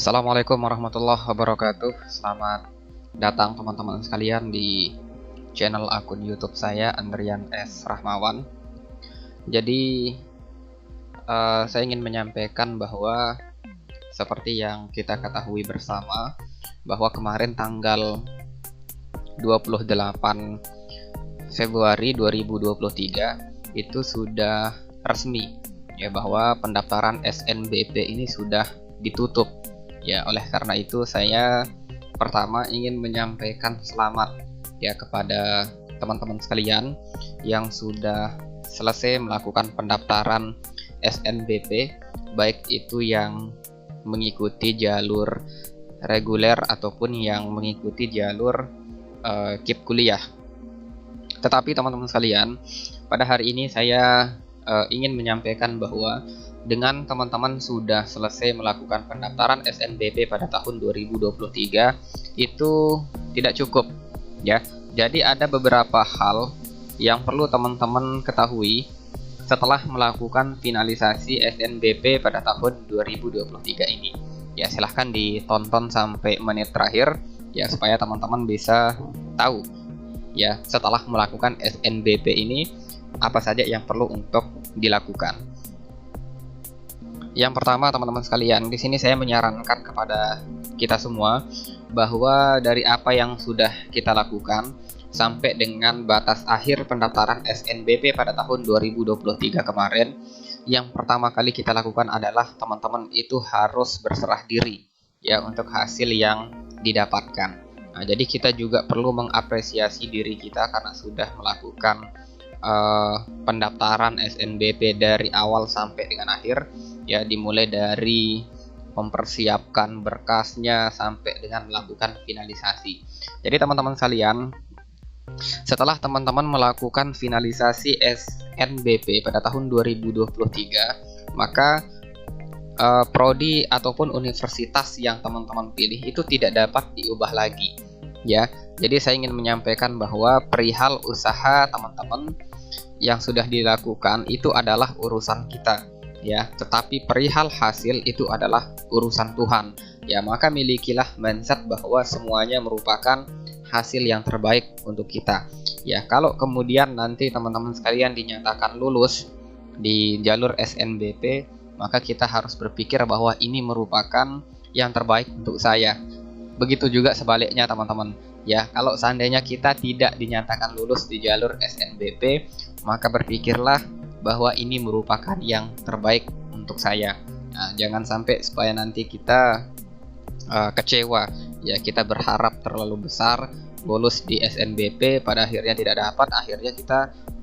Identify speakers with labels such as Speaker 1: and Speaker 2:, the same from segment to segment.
Speaker 1: Assalamualaikum warahmatullahi wabarakatuh. Selamat datang teman-teman sekalian di channel akun YouTube saya, Andrian S. Rahmawan. Jadi saya ingin menyampaikan bahwa seperti yang kita ketahui bersama, bahwa kemarin tanggal 28 Februari 2023 itu sudah resmi ya, bahwa pendaftaran SNBP ini sudah ditutup. Ya, oleh karena itu saya pertama ingin menyampaikan selamat ya kepada teman-teman sekalian yang sudah selesai melakukan pendaftaran SNBP, baik itu yang mengikuti jalur reguler ataupun yang mengikuti jalur KIP kuliah. Tetapi teman-teman sekalian, pada hari ini saya ingin menyampaikan bahwa dengan teman-teman sudah selesai melakukan pendaftaran SNBP pada tahun 2023 itu tidak cukup ya. Jadi ada beberapa hal yang perlu teman-teman ketahui setelah melakukan finalisasi SNBP pada tahun 2023 ini. Ya, silahkan ditonton sampai menit terakhir ya, supaya teman-teman bisa tahu ya setelah melakukan SNBP ini apa saja yang perlu untuk dilakukan. Yang pertama, teman-teman sekalian, di sini saya menyarankan kepada kita semua bahwa dari apa yang sudah kita lakukan sampai dengan batas akhir pendaftaran SNBP pada tahun 2023 kemarin, yang pertama kali kita lakukan adalah teman-teman itu harus berserah diri ya untuk hasil yang didapatkan. Nah, jadi kita juga perlu mengapresiasi diri kita karena sudah melakukan pendaftaran SNBP dari awal sampai dengan akhir ya, dimulai dari mempersiapkan berkasnya sampai dengan melakukan finalisasi. Jadi teman-teman sekalian, setelah teman-teman melakukan finalisasi SNBP pada tahun 2023, maka prodi ataupun universitas yang teman-teman pilih itu tidak dapat diubah lagi ya. Jadi saya ingin menyampaikan bahwa perihal usaha teman-teman yang sudah dilakukan itu adalah urusan kita ya, tetapi perihal hasil itu adalah urusan Tuhan ya. Maka milikilah mindset bahwa semuanya merupakan hasil yang terbaik untuk kita ya. Kalau kemudian nanti teman-teman sekalian dinyatakan lulus di jalur SNBP, maka kita harus berpikir bahwa ini merupakan yang terbaik untuk saya. Begitu juga sebaliknya teman-teman ya. Kalau seandainya kita tidak dinyatakan lulus di jalur SNBP, maka berpikirlah bahwa ini merupakan yang terbaik untuk saya. Nah, jangan sampai supaya nanti kita kecewa ya, kita berharap terlalu besar lulus di SNBP pada akhirnya tidak dapat, akhirnya kita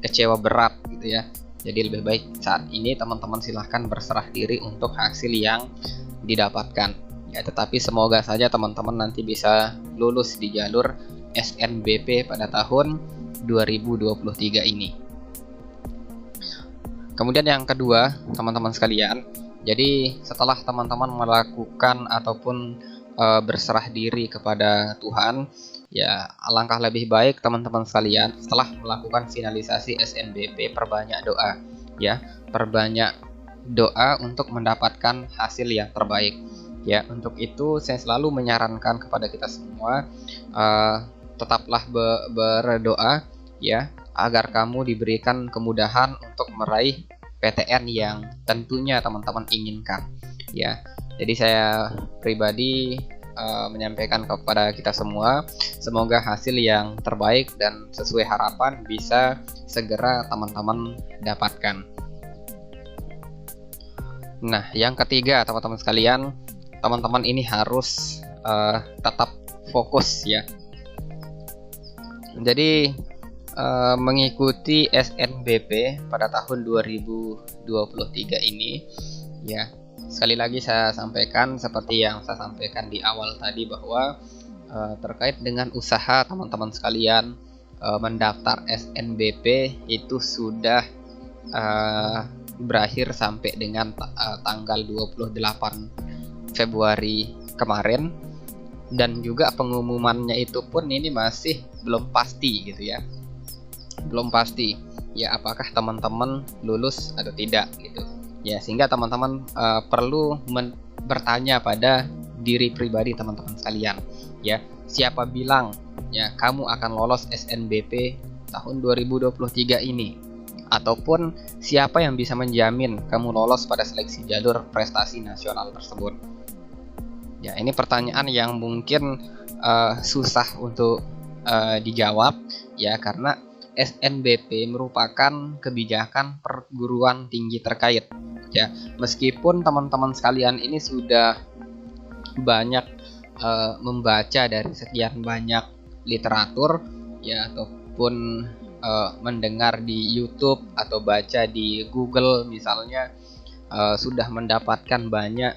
Speaker 1: kecewa berat gitu ya. Jadi lebih baik saat ini teman-teman silahkan berserah diri untuk hasil yang didapatkan ya. Tetapi semoga saja teman-teman nanti bisa lulus di jalur SNBP pada tahun 2023 ini. Kemudian yang kedua, teman-teman sekalian, jadi setelah teman-teman melakukan ataupun berserah diri kepada Tuhan ya, alangkah lebih baik teman-teman sekalian setelah melakukan finalisasi SNBP perbanyak doa ya, perbanyak doa untuk mendapatkan hasil yang terbaik ya. Untuk itu saya selalu menyarankan kepada kita semua, tetaplah berdoa ya, agar kamu diberikan kemudahan untuk meraih PTN yang tentunya teman-teman inginkan ya. Jadi saya pribadi menyampaikan kepada kita semua, semoga hasil yang terbaik dan sesuai harapan bisa segera teman-teman dapatkan. Nah, yang ketiga teman-teman sekalian, teman-teman ini harus tetap fokus ya. Jadi mengikuti SNBP pada tahun 2023 ini ya, sekali lagi saya sampaikan seperti yang saya sampaikan di awal tadi bahwa terkait dengan usaha teman-teman sekalian, mendaftar SNBP itu sudah berakhir sampai dengan tanggal 28 Februari kemarin, dan juga pengumumannya itu pun ini masih belum pasti gitu ya. Belum pasti ya apakah teman-teman lulus atau tidak gitu ya, sehingga teman-teman perlu bertanya pada diri pribadi teman-teman sekalian. Ya, siapa bilang ya kamu akan lolos SNBP tahun 2023 ini? Ataupun siapa yang bisa menjamin kamu lolos pada seleksi jalur prestasi nasional tersebut? Ya, ini pertanyaan yang mungkin susah untuk dijawab ya, karena SNBP merupakan kebijakan perguruan tinggi terkait ya. Meskipun teman-teman sekalian ini sudah banyak membaca dari sekian banyak literatur ya, ataupun mendengar di YouTube atau baca di Google misalnya, sudah mendapatkan banyak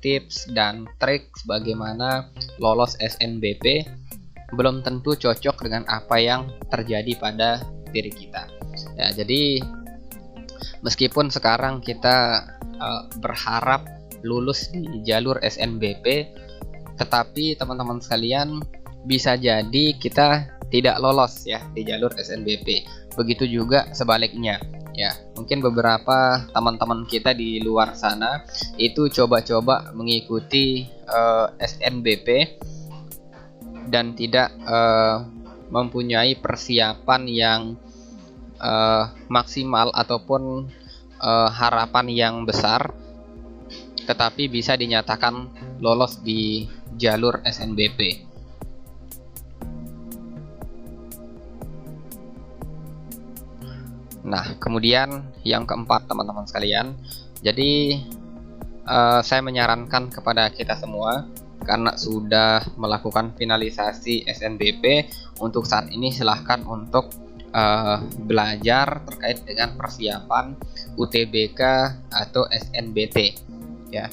Speaker 1: tips dan trik bagaimana lolos SNBP, belum tentu cocok dengan apa yang terjadi pada diri kita ya. Jadi meskipun sekarang kita berharap lulus di jalur SNBP, tetapi teman-teman sekalian bisa jadi kita tidak lolos ya di jalur SNBP. Begitu juga sebaliknya ya. Mungkin beberapa teman-teman kita di luar sana itu coba-coba mengikuti SNBP dan tidak mempunyai persiapan yang maksimal ataupun harapan yang besar, tetapi bisa dinyatakan lolos di jalur SNBP. Nah, kemudian yang keempat teman-teman sekalian, jadi saya menyarankan kepada kita semua, karena sudah melakukan finalisasi SNBP, untuk saat ini silahkan untuk belajar terkait dengan persiapan UTBK atau SNBT ya,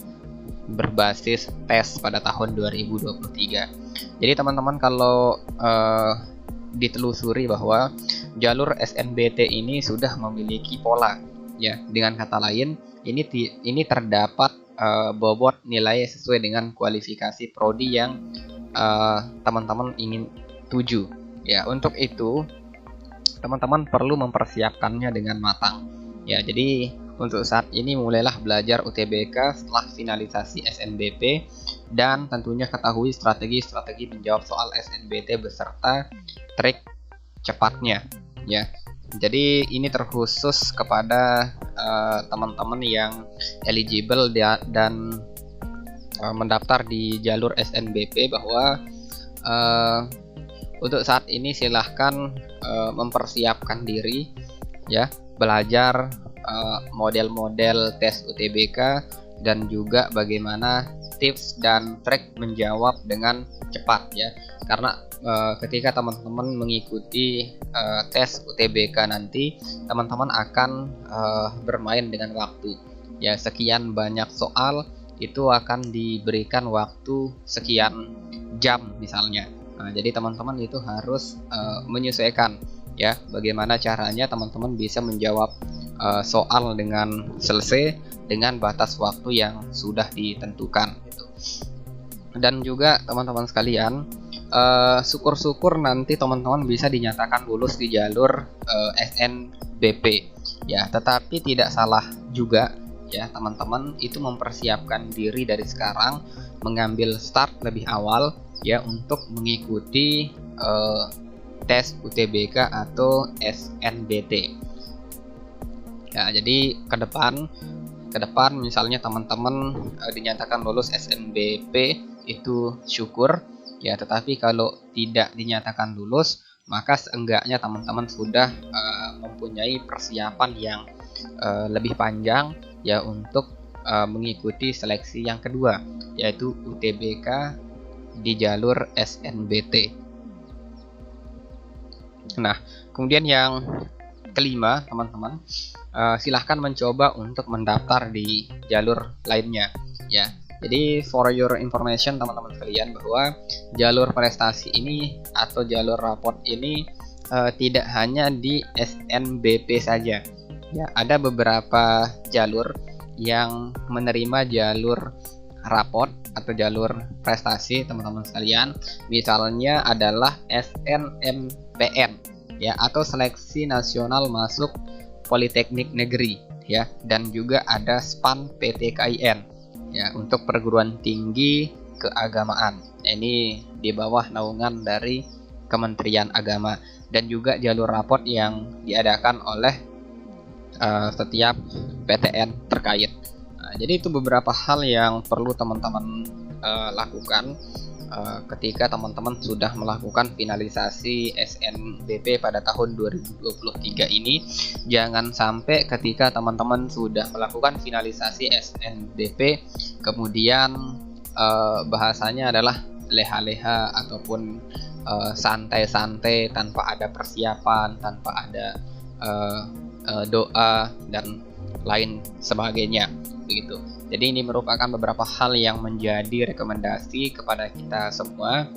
Speaker 1: berbasis tes pada tahun 2023. Jadi teman-teman kalau ditelusuri bahwa jalur SNBT ini sudah memiliki pola ya, dengan kata lain ini terdapat bobot nilai sesuai dengan kualifikasi prodi yang teman-teman ingin tuju ya. Untuk itu teman-teman perlu mempersiapkannya dengan matang ya. Jadi untuk saat ini mulailah belajar UTBK setelah finalisasi SNBP, dan tentunya ketahui strategi-strategi menjawab soal SNBT beserta trik cepatnya ya. Jadi ini terkhusus kepada teman-teman yang eligible dan mendaftar di jalur SNBP, bahwa untuk saat ini silahkan mempersiapkan diri ya, belajar model-model tes UTBK dan juga bagaimana tips dan trik menjawab dengan cepat ya. Karena ketika teman-teman mengikuti tes UTBK nanti, teman-teman akan bermain dengan waktu ya. Sekian banyak soal itu akan diberikan waktu sekian jam misalnya. Nah, jadi teman-teman itu harus menyesuaikan ya, bagaimana caranya teman-teman bisa menjawab soal dengan selesai dengan batas waktu yang sudah ditentukan gitu. Dan juga teman-teman sekalian, syukur-syukur nanti teman-teman bisa dinyatakan lulus di jalur SNBP ya. Tetapi tidak salah juga ya teman-teman itu mempersiapkan diri dari sekarang, mengambil start lebih awal ya untuk mengikuti tes UTBK atau SNBT ya. Jadi ke depan misalnya teman-teman dinyatakan lulus SNBP, itu syukur ya. Tetapi kalau tidak dinyatakan lulus, maka seenggaknya teman-teman sudah mempunyai persiapan yang lebih panjang ya untuk mengikuti seleksi yang kedua, yaitu UTBK di jalur SNBT. Nah, kemudian yang kelima teman-teman, silahkan mencoba untuk mendaftar di jalur lainnya ya. Jadi for your information teman-teman sekalian, bahwa jalur prestasi ini atau jalur raport ini tidak hanya di SNBP saja ya. Ada beberapa jalur yang menerima jalur raport atau jalur prestasi teman-teman sekalian. Misalnya adalah SNMPN ya, atau Seleksi Nasional Masuk Politeknik Negeri ya, dan juga ada SPAN PTKIN ya untuk perguruan tinggi keagamaan. Ini di bawah naungan dari Kementerian Agama, dan juga jalur raport yang diadakan oleh setiap PTN terkait. Jadi itu beberapa hal yang perlu teman-teman lakukan ketika teman-teman sudah melakukan finalisasi SNBP pada tahun 2023 ini. Jangan sampai ketika teman-teman sudah melakukan finalisasi SNBP kemudian bahasanya adalah leha-leha ataupun santai-santai tanpa ada persiapan, tanpa ada doa dan lain sebagainya begitu. Jadi ini merupakan beberapa hal yang menjadi rekomendasi kepada kita semua.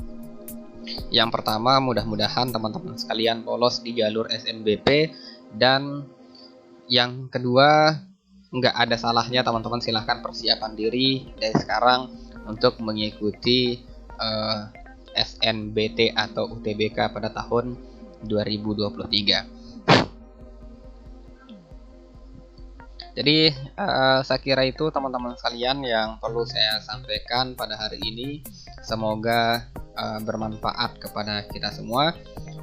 Speaker 1: Yang pertama, mudah-mudahan teman-teman sekalian lolos di jalur SNBP, dan yang kedua, nggak ada salahnya teman-teman silahkan persiapan diri dari sekarang untuk mengikuti SNBT atau UTBK pada tahun 2023. Jadi saya kira itu teman-teman sekalian yang perlu saya sampaikan pada hari ini. Semoga bermanfaat kepada kita semua.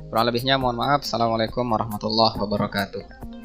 Speaker 1: Kurang lebihnya mohon maaf. Assalamualaikum warahmatullahi wabarakatuh.